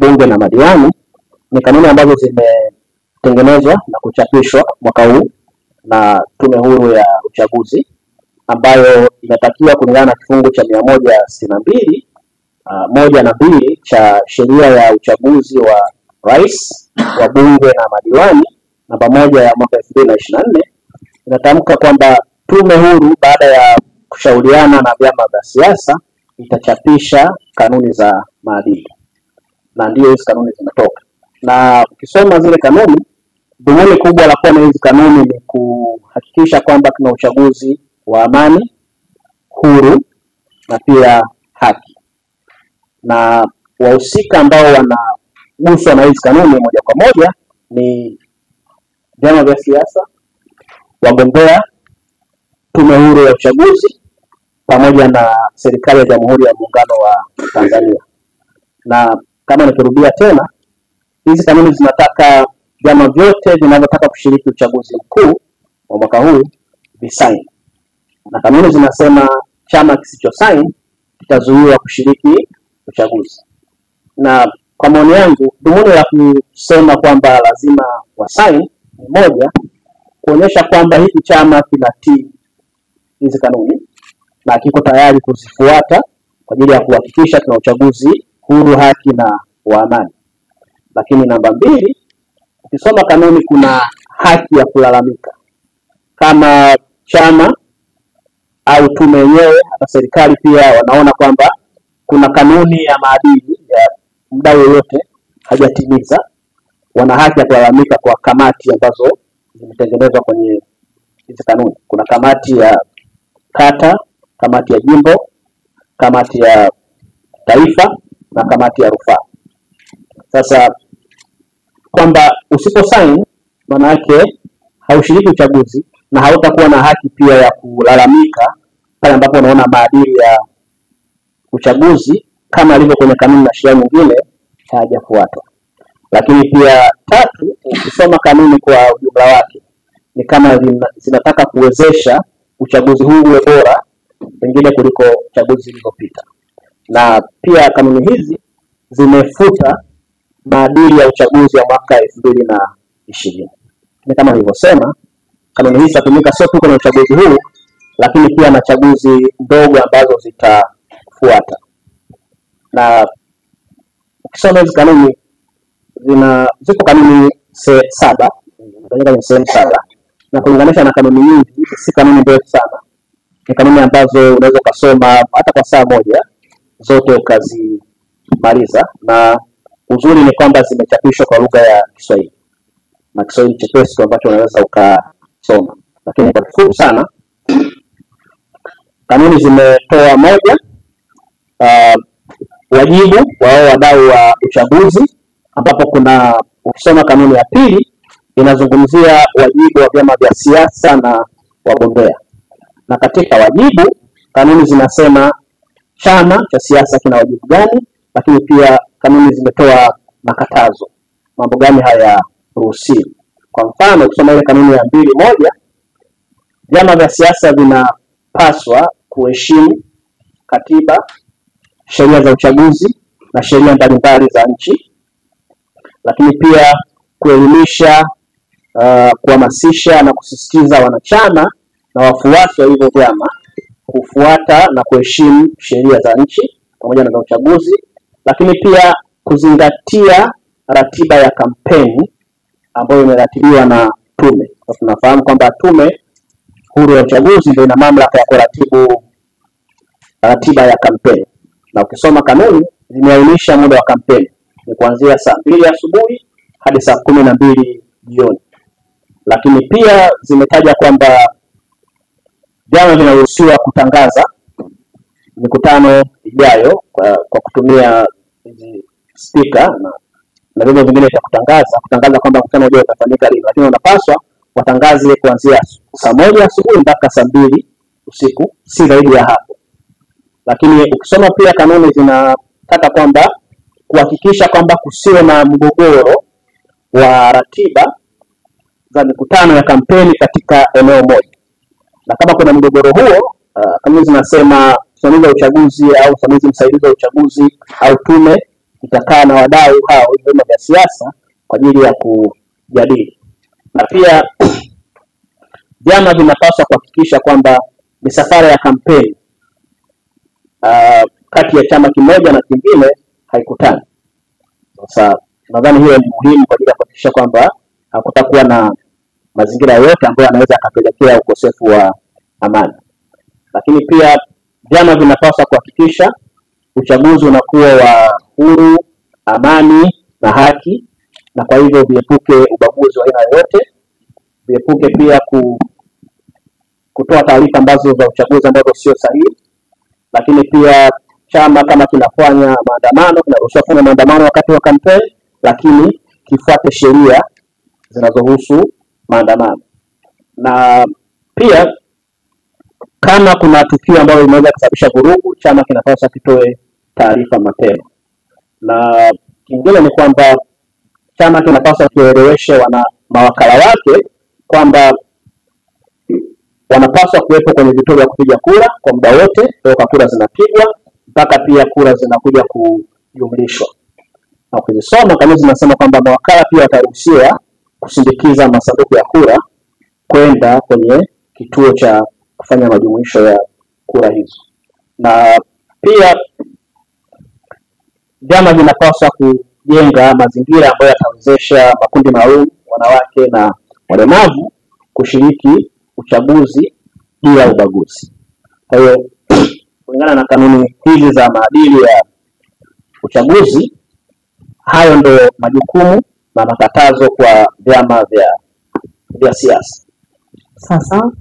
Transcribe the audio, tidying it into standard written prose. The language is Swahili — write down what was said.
bunge na madiwani ni kanuni ambazo zimetengenezwa na kuchapishwa mwaka huu na Tume Huru ya Uchaguzi, ambayo inatakiwa kulingana na kifungu cha 162 moja na mbili cha sheria ya uchaguzi wa rais, wa bunge na madiwani namba 1 ya mwaka 2024 inatamka kwamba tume huru baada ya kushauriana na vyama vya siasa itachapisha kanuni za maadili, na ndio hizo kanuni zinatoka. Na ukisoma zile kanuni, dhumuni kubwa la kuwa na hizi kanuni ni kuhakikisha kwamba tuna uchaguzi wa amani, huru na pia haki. Na wahusika ambao wanaguswa na hizi kanuni moja kwa moja ni vyama vya siasa, wagombea, Tume Huru ya Uchaguzi pamoja na serikali ya Jamhuri ya Muungano wa Tanzania. Na kama nikirudia tena, hizi kanuni zinataka vyama vyote vinavyotaka kushiriki uchaguzi mkuu wa mwaka huu visaini. Na kanuni zinasema chama kisicho sign kitazuiwa kushiriki uchaguzi. Na kwa maoni yangu, dhumuni la kusema kwamba lazima wasign ni moja, kuonyesha kwamba hiki chama kinatii hizi kanuni na kiko tayari kuzifuata kwa ajili ya kuhakikisha tuna uchaguzi huru, haki na wa amani. Lakini namba 2, ukisoma kanuni kuna haki ya kulalamika. Kama chama au tume yenyewe, hata serikali pia wanaona kwamba kuna kanuni ya maadili ya mdau yoyote hajatimiza, wana haki ya kulalamika kwa kamati ambazo zimetengenezwa kwenye hizi kanuni. Kuna kamati ya kata, kamati ya jimbo, kamati ya taifa na kamati ya rufaa. Sasa kwamba usipo sign maana yake haushiriki uchaguzi na hautakuwa na haki pia ya kulalamika pale ambapo unaona maadili ya uchaguzi kama ilivyo kwenye kanuni na sheria nyingine hayajafuatwa. Lakini pia 3, ukisoma kanuni kwa ujumla wake ni kama zinataka kuwezesha uchaguzi huu uwe bora pengine kuliko uchaguzi zilizopita. Na pia kanuni hizi zimefuta maadili ya uchaguzi wa mwaka 2020. Ni kama nilivyosema, kanuni hizi zitatumika sio tu kwenye uchaguzi huu, lakini pia na chaguzi ndogo ambazo zitafuata. Na ukisoma hizi kanuni ziko kanuni 7, ni sehemu 7, na kulinganisha na kanuni nyingi, si kanuni ndefu sana. Ni kanuni ambazo unaweza kusoma hata kwa saa moja zote ukazimaliza, na uzuri ni kwamba zimechapishwa kwa lugha ya Kiswahili na Kiswahili chepesi ambacho unaweza ukasoma. Lakini kwa kifupi sana, kanuni zimetoa moja, wajibu wa wadau wa uchaguzi, ambapo ukisoma kanuni ya 2 inazungumzia wajibu wa vyama vya siasa na wagombea. Na katika wajibu, kanuni zinasema chama cha siasa kina wajibu gani, lakini pia kanuni zimetoa makatazo, mambo gani hayaruhusiwi. Kwa mfano, kusoma ile kanuni ya 2.1, vyama vya siasa vinapaswa kuheshimu katiba, sheria za uchaguzi na sheria mbalimbali za nchi, lakini pia kuelimisha, kuhamasisha na kusisitiza wanachama na wafuasi wa hivyo vyama kufuata na kuheshimu sheria za nchi pamoja na za uchaguzi, lakini pia kuzingatia ratiba ya kampeni ambayo imeratibiwa na tume. Kwa tunafahamu kwamba Tume Huru ya Uchaguzi ndio ina mamlaka ya kuratibu ratiba ya kampeni. Na ukisoma kanuni zimeainisha muda wa kampeni ni kuanzia saa 2 asubuhi hadi saa 12 jioni. Lakini pia zimetaja kwamba vyama vinaruhusiwa kutangaza mikutano ijayo kwa kutumia hizi speaker na vyombo vingine vya kutangaza kwamba mkutano ujao utafanyika lini, lakini wanapaswa watangaze kuanzia saa 1 asubuhi mpaka saa 2 usiku, si zaidi ya hapo. Lakini ukisoma pia kanuni zinataka kwamba kuhakikisha kwamba kusiwe na mgogoro wa ratiba za mikutano ya kampeni katika eneo moja. Na kama kuna mgogoro huo, kanuni zinasema msimamizi wa uchaguzi au msimamizi msaidizi wa uchaguzi au tume itakaa na wadau hao vyama vya siasa kwa ajili ya kujadili. Na pia vyama vinapaswa kuhakikisha kwamba misafara ya kampeni kati ya chama kimoja na kingine haikutani. Sasa nadhani hiyo ni muhimu kwa ajili ya kuhakikisha kwamba hakutakuwa na mazingira yote ambayo yanaweza yakapelekea ukosefu wa amani. Lakini pia vyama vinapaswa kuhakikisha uchaguzi unakuwa wa huru, amani na haki, na kwa hivyo viepuke ubaguzi wa aina yoyote, viepuke pia kutoa taarifa ambazo za uchaguzi ambazo sio sahihi. Lakini pia chama kama kinafanya maandamano, kinaruhusiwa kufanya maandamano wakati wa kampeni, lakini kifuate sheria zinazohusu maandamano. Na pia kama kuna tukio ambalo linaweza kusababisha vurugu, chama kinapaswa kitoe taarifa mapema. Na kingine ni kwamba chama kinapaswa kieleweshe mawakala wake kwamba wanapaswa kuwepo kwenye vituo vya kupiga kura kwa muda wote toka kura zinapigwa mpaka pia kura zinakuja kujumlishwa. Na ukisoma kanuni zinasema kwamba mawakala pia wataruhusiwa kusindikiza masanduku ya kura kwenda kwenye kituo cha kufanya majumuisho ya kura hizo. Na pia vyama vinapaswa kujenga mazingira ambayo yatawezesha makundi maalum, wanawake na walemavu kushiriki uchaguzi bila ubaguzi. Kwa hiyo kulingana na kanuni hizi za maadili ya uchaguzi, hayo ndio majukumu na makatazo kwa vyama vya siasa. Sasa